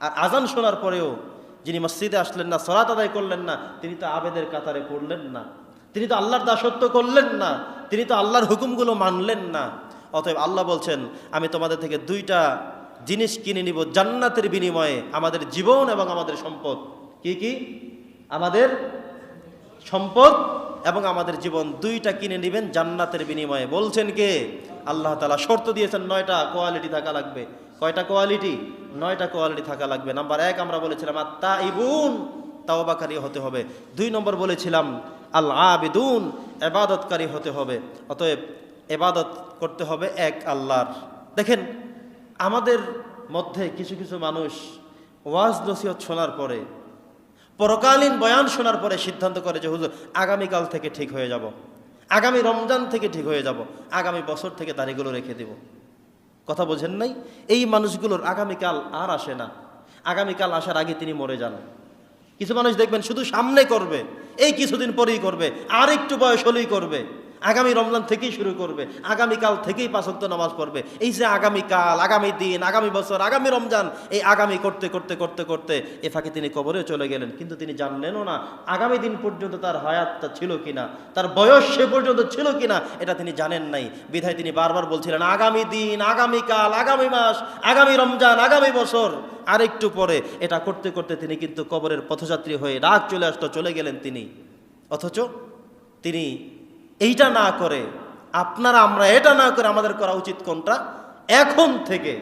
আর আজান শোনার পরেও যিনি মসজিদে আসলেন না, সালাত আদায় করলেন না, তিনি তো আবেদের কাতারে পড়লেন না, তিনি তো আল্লাহর দাসত্ব করলেন না, তিনি তো আল্লাহর হুকুমগুলো মানলেন না। অতএব আল্লাহ বলছেন, আমি তোমাদের থেকে দুইটা জিনিস কিনে নিব জান্নাতের বিনিময়ে, আমাদের জীবন এবং আমাদের সম্পদ। কি কি? আমাদের সম্পদ এবং আমাদের জীবন, দুইটা কিনে নেবেন জান্নাতের বিনিময়ে। বলছেন কে? আল্লাহ তাআলা শর্ত দিয়েছেন 9টা কোয়ালিটি থাকা লাগবে। কয়টা কোয়ালিটি? 9টা কোয়ালিটি থাকা লাগবে। নাম্বার 1 আমরা বলেছিলাম আত-তাইবুন, তাওবাকারী হতে হবে। 2 নম্বর বলেছিলাম আল আবিদুন, ইবাদতকারী হতে হবে। অতএব ইবাদত করতে হবে এক আল্লাহর। দেখেন, আমাদের মধ্যে কিছু কিছু মানুষ ওয়াজ নসিহত শোনার পরে, পরকালীন বয়ান শোনার পরে সিদ্ধান্ত করে যে হুজুর আগামীকাল থেকে ঠিক হয়ে যাব, আগামী রমজান থেকে ঠিক হয়ে যাব, আগামী বছর থেকে দাড়িগুলো রেখে দেব। কথা বোঝেন নাই? এই মানুষগুলোর আগামীকাল আর আসে না, আগামীকাল আসার আগে তিনি মরে যান। কিছু মানুষ দেখবেন শুধু সামনে করবে, এই কিছুদিন পরেই করবে, আর একটু বয়স হলেই করবে, আগামী রমজান থেকেই শুরু করবে, আগামীকাল থেকেই 5 ওয়াক্ত নামাজ পড়বে। এই যে আগামীকাল, আগামী দিন, আগামী বছর, আগামী রমজান, এই আগামী করতে করতে করতে করতে এ ফাঁকে তিনি কবরে চলে গেলেন। কিন্তু তিনি জানলেনও না আগামী দিন পর্যন্ত তার হায়াতটা ছিল কিনা, তার বয়স সে পর্যন্ত ছিল কিনা, এটা তিনি জানেন নাই। বিধায় তিনি বারবার বলছিলেন আগামী দিন, আগামীকাল, আগামী মাস, আগামী রমজান, আগামী বছর, আর একটু পরে। এটা করতে করতে তিনি কিন্তু কবরের পথযাত্রী হয়ে রাগ চলে আসলো, চলে গেলেন তিনি। অথচ তিনি এইটা না করে, আপনারা আমরা এটা না করে আমাদের করা উচিত কোনটা? এখন থেকে,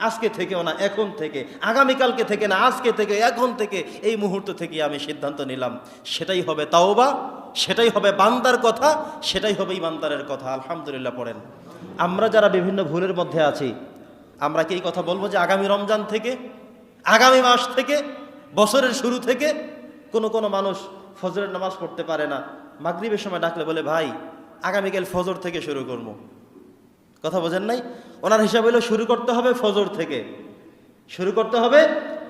আজকে থেকেও না, এখন থেকে, আগামীকালকে থেকে না, আজকে থেকে, এখন থেকে, এই মুহূর্ত থেকে আমি সিদ্ধান্ত নিলাম, সেটাই হবে তাওবা, সেটাই হবে বান্দার কথা, সেটাই হবে ইমানদারের কথা। আলহামদুলিল্লাহ পড়েন। আমরা যারা বিভিন্ন ভুলের মধ্যে আছি, আমরা কি এই কথা বলবো যে আগামী রমজান থেকে, আগামী মাস থেকে, বছরের শুরু থেকে? কোনো মানুষ ফজরের নামাজ পড়তে পারে না, মাগরিবের সময় ডাকলে বলে ভাই আগামীকাল ফজর থেকে শুরু করবো। কথা বোঝেন নাই? ওনার হিসাব হলো শুরু করতে হবে ফজর থেকে, শুরু করতে হবে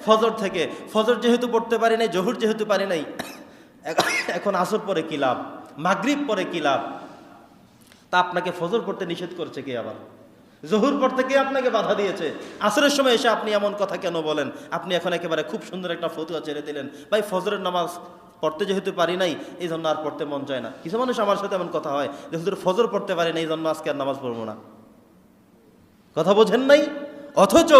ফজর থেকে। ফজর যেহেতু পড়তে পারি নাই, জোহর যেহেতু পারি নাই, এখন আসর পরে কি লাভ, মাগরিব পরে কি লাভ? তা আপনাকে ফজর পড়তে নিষেধ করছে কে? আবার জোহর পড়তে কে আপনাকে বাধা দিয়েছে? আসরের সময় এসে আপনি এমন কথা কেন বলেন? আপনি এখন একেবারে খুব সুন্দর একটা ফতুয়া ছেড়ে দিলেন, ভাই ফজরের নামাজ পড়তে যেহেতু পারি নাই এই জন্য আর পড়তে মন চায় না। কিছু মানুষ আমার সাথে এমন কথা হয় যে হুজুর ফজর পড়তে পারি না, এই জন্য আজকে আর নামাজ পড়বো না। কথা বোঝেন নাই? অথচ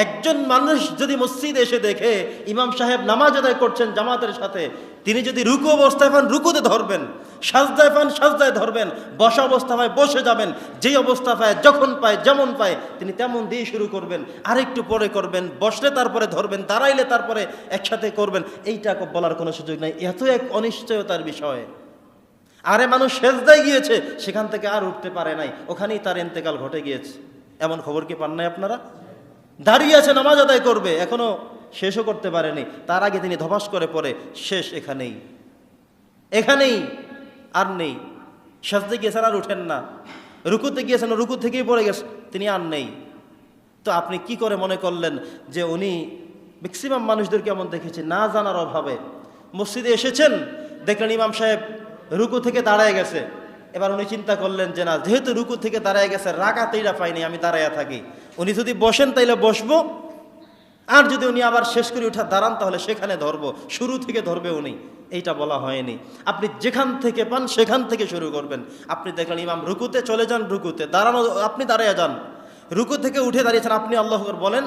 একজন মানুষ যদি মসজিদে এসে দেখে ইমাম সাহেব নামাজ আদায় করছেন জামাতের সাথে, তিনি যদি রুকু অবস্থায় পান রুকুতে ধরবেন, সাজদায় পান সাজদায় ধরবেন, বসা অবস্থা পায় বসে যাবেন, যেই অবস্থা পায়, যখন পায়, যেমন পায় তিনি তেমন দিয়ে শুরু করবেন, আরেকটু পরে করবেন, বসলে তারপরে ধরবেন, দাঁড়াইলে তারপরে একসাথে করবেন। এইটা বলার কোনো সুযোগ নাই, এত এক অনিশ্চয়তার বিষয়। আরে মানুষ সেজদায় গিয়েছে, সেখান থেকে আর উঠতে পারে নাই, ওখানেই তার ইন্তেকাল ঘটে গিয়েছে। এমন খবর কি পান নাই আপনারা? দাঁড়িয়ে আছে, নামাজ আদায় করবে, এখনো শেষও করতে পারেনি, তার আগে তিনি ধপাস করে পড়ে শেষ, এখানেই এখানেই, আর নেই। সাজদে গিয়েছেন আর উঠেন না, রুকুতে গিয়েছেন রুকু থেকেই পড়ে গেছে, তিনি আর নেই। তো আপনি কি করে মনে করলেন যে উনি? ম্যাক্সিমাম মানুষদেরকে এমন দেখেছি না জানার অভাবে মসজিদে এসেছেন, দেখলেন ইমাম সাহেব রুকু থেকে দাঁড়ায় গেছে, এবার উনি চিন্তা করলেন যে না, যেহেতু রুকু থেকে দাঁড়ায় গেছে, রাকাতেইরা পাইনি, আমি দাঁড়াইয়া থাকি, উনি যদি বসেন তাইলে বসবো, আর যদি উনি আবার শেষ করে উঠা দাঁড়ান তাহলে সেখানে ধরবো, শুরু থেকে ধরবে উনি। এইটা বলা হয়নি। আপনি যেখান থেকে পান সেখান থেকে শুরু করবেন। আপনি দেখলেন ইমাম রুকুতে, চলে যান রুকুতে, দাঁড়ানো আপনি দাঁড়াইয়া যান, রুকু থেকে উঠে দাঁড়িয়েছেন, আপনি আল্লাহু আকবার বলেন,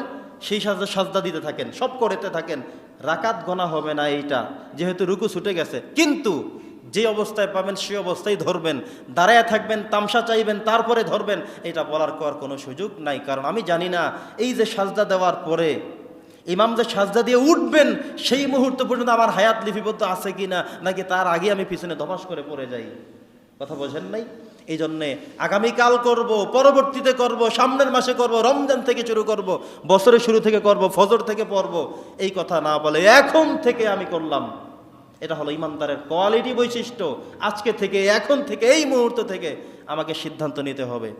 সেই সাজদা দিতে থাকেন, সব করতে থাকেন, রাকাত গোনা হবে না এইটা, যেহেতু রুকু ছুটে গেছে। কিন্তু যে অবস্থায় পাবেন সে অবস্থায় ধরবেন, দাঁড়ায় থাকবেন, তামসা চাইবেন, তারপরে ধরবেন, এটা বলার কোনো সুযোগ নাই। কারণ আমি জানি না এই যে সাজদা দেওয়ার পরে ইমাম যে সাজদা দিয়ে উঠবেন সেই মুহূর্ত পর্যন্ত আমার হায়াত লিপিবদ্ধ আছে কি না, নাকি তার আগে আমি পিছনে ধপাস করে পড়ে যাই। কথা বোঝেন নাই? এই জন্যে আগামীকাল করব, পরবর্তীতে করব, সামনের মাসে করব, রমজান থেকে শুরু করব, বছরের শুরু থেকে করব, ফজর থেকে পড়ব, এই কথা না বলে এখন থেকে আমি করলাম। এটা হলো ইমানদারের কোয়ালিটি, বৈশিষ্ট্য। আজকে থেকে, এখন থেকে, এই মুহূর্ত থেকে আমাকে সিদ্ধান্ত নিতে হবে।